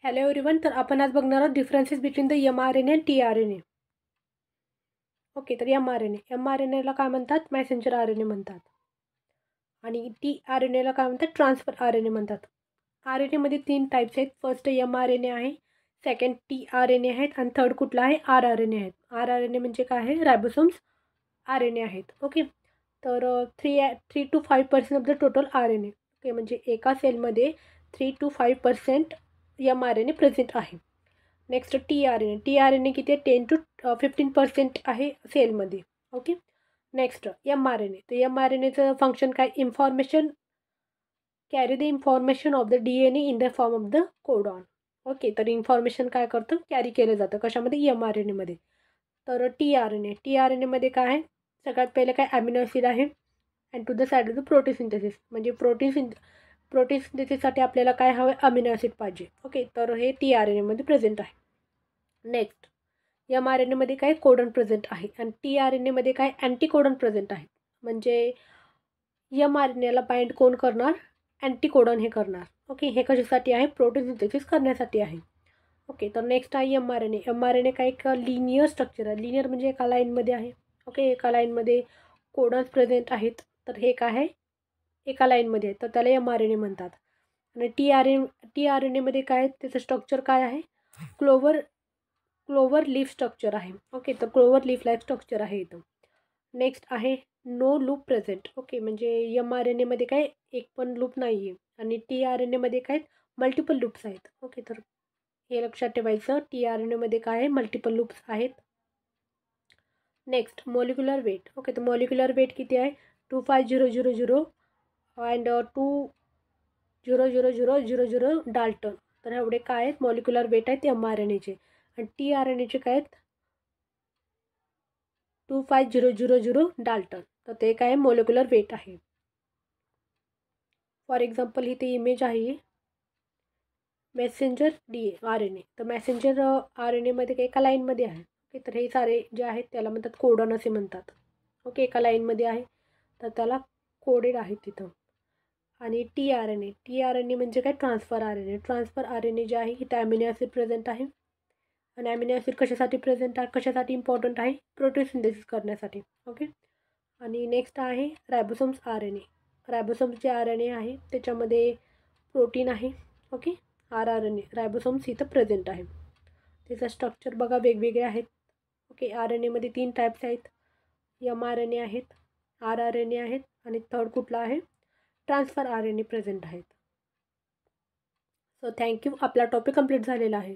Hello everyone. तर आपण आज बघणार आहोत differences between the mRNA and tRNA. Okay, तर mRNAला काय म्हणतात? मॅसेंजर RNA म्हणतात. आणि tRNAला काय म्हणतात? ट्रान्सफर RNA म्हणतात. RNAमध्ये 3 टाईप्स आहेत. फर्स्ट mRNA आहे, सेकंड tRNA आहेत आणि थर्ड कुठला आहे? rRNA आहेत. rRNA म्हणजे काय आहे? रायबोसोम्स RNA आहेत. ओके, तर 3 to 5% of the total RNA. Okay, म्हणजे एका सेलमध्ये 3 to 5% mRNA प्रेझेंट आहे. नेक्स्ट tRNA किती आहे? 10 to 15% आहे सेलमध्ये. Okay, next mRNA. तर mRNAचं फंक्शन काय? Information carry the information of the DNA in the form of the codon. Okay, तर इन्फॉर्मेशन काय करतं? कॅरी केलं जातं. कशामध्ये? mRNAमध्ये. तर tRNAमध्ये काय आहे? सगळ्यात पहिले काय? ॲमिनो ॲसिड आहे and to the site of the protein synthesis. म्हणजे प्रोटीन सिंथेसिससाठी आपल्याला काय हवं? अमिनो ॲसिड पाहिजे. ओके, तर हे tRNAमध्ये प्रेझेंट आहे. नेक्स्ट mRNAमध्ये काय? कोडॉन प्रेझेंट आहे आणि tRNAमध्ये काय? अँटीकोडॉन प्रेझेंट आहे. म्हणजे mRNAला बाइंड कोण करणार? अँटीकोडॉन हे करणार. ओके, हे कशासाठी आहे? प्रोटीन सिंथेसिस करण्यासाठी आहे. ओके, तर नेक्स्ट आहे mRNA काय? एक लिनियर स्ट्रक्चर आहे. लिनियर म्हणजे एका लाईनमध्ये आहे. ओके, एका लाईनमध्ये कोडॉन्स प्रेझेंट आहेत. तर हे काय आहे? एका लाईनमध्ये आहे, तर त्याला mRNA म्हणतात. आणि tRNAमध्ये काय? त्याचं स्ट्रक्चर काय आहे? क्लोवर लीफ स्ट्रक्चर आहे. ओके, तर क्लोवर लीफ लाईफ स्ट्रक्चर आहे इथं. नेक्स्ट आहे नो लूप प्रेझेंट. ओके, म्हणजे mRNAमध्ये काय? एक पण लूप नाही आहे आणि tRNAमध्ये काय? मल्टिपल लूप्स आहेत. ओके, तर हे लक्षात ठेवायचं. tRNAमध्ये काय आहे? मल्टिपल लूप्स आहेत. Next molecular weight. ओके, तर मॉलिक्युलर वेट किती आहे? 25000 अँड 2000000 डाल्टन. तर एवढे काय आहेत? मॉलिक्युलर वेट आहेत mRNAचे. आणि tRNAचे काय आहेत? 25000 डाल्टन. तर ते काय? मॉलिक्युलर वेट आहे. फॉर एक्झाम्पल इथे इमेज आहे मेसेंजर RNA. तर मेसेंजर RNAमध्ये एका लाईनमध्ये आहे. ओके, तर हे सारे जे आहेत त्याला म्हणतात कोडॉन असे म्हणतात. ओके, एका लाईनमध्ये आहे तर त्याला कोडेड आहे तिथं. आणि tRNA म्हणजे काय? ट्रान्सफर RNA जे आहे इथे ॲमिनो ॲसिड प्रेझेंट आहे. आणि ॲमिनो ॲसिड कशासाठी प्रेझेंट आहे? कशासाठी इम्पॉर्टंट आहे? प्रोटीन सिंथेसिस करण्यासाठी. ओके, आणि नेक्स्ट आहे रायबोसोम्स RNA. रायबोसोम्स जे RNA आहे त्याच्यामध्ये प्रोटीन आहे. ओके, rRNA रायबोसोम्स इथं प्रेझेंट आहे. त्याचं स्ट्रक्चर बघा वेगवेगळे आहेत. ओके, RNAमध्ये 3 टाईप्स आहेत. mRNA आहेत, rRNA आहेत आणि थर्ड कुठला आहे? ट्रान्सफर RNA प्रेझेंट आहेत. So thank you. आपला टॉपिक कंप्लीट झालेला आहे.